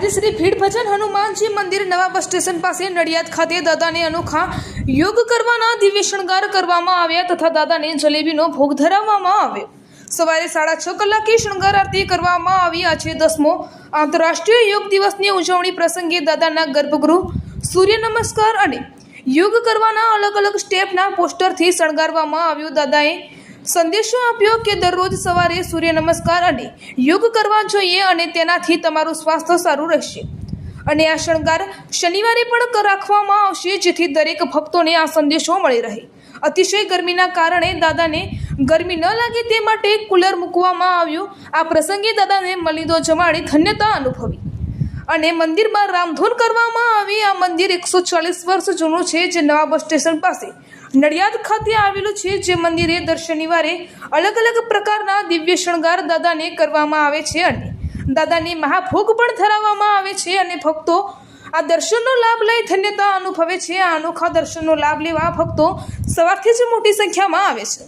આજે શ્રી ભીડ ભજન હનુમાનજી મંદિર નવા બસ સ્ટેશન પાસે નડિયાદ ખાતે દાદાને અનોખા યોગ કરવાના દિવ્ય શણગાર કરવામાં આવ્યા તથા દાદાને જલેબીનો ભોગ ધરાવવામાં આવ્યો। સવારે 6:30 કલાકે શણગાર આરતી કરવામાં આવી। આજે 10મો આંતરરાષ્ટ્રીય યોગ દિવસની ઉજવણી પ્રસંગે દાદાના ગર્ભગૃહ સૂર્ય નમસ્કાર અને યોગ કરવાના અલગ અલગ સ્ટેપના પોસ્ટરથી શણગારવામાં આવ્યું। દાદાએ સંદેશો આપ્યો કે દરરોજ સવારે સૂર્ય નમસ્કાર અને યોગ કરવા જોઈએ અને તેનાથી તમારું સ્વાસ્થ્ય સારું રહેશે અને આ શણગાર શનિવારે પણ રાખવામાં આવશે જેથી દરેક ભક્તોને આ સંદેશો મળી રહે। અતિશય ગરમીના કારણે દાદાને ગરમી ન લાગે તે માટે કુલર મૂકવામાં આવ્યું। આ પ્રસંગે દાદાને મલિદો જમાડી ધન્યતા અનુભવી અને મંદિરમાં રામધૂન કરવામાં આવી। આ મંદિર 140 વર્ષ જૂનું છે જે નવા બસ સ્ટેશન પાસે નડિયાદ ખાતે આવેલું છે। જે મંદિરે દર શનિવારે અલગ અલગ પ્રકારના દિવ્ય શણગાર દાદાને કરવામાં આવે છે અને દાદાને મહાભોગ પણ ધરાવવામાં આવે છે અને ભક્તો આ દર્શનનો લાભ લઈ ધન્યતા અનુભવે છે। આ અનોખા દર્શનનો લાભ લેવા ભક્તો સવારથી જ મોટી સંખ્યામાં આવે છે।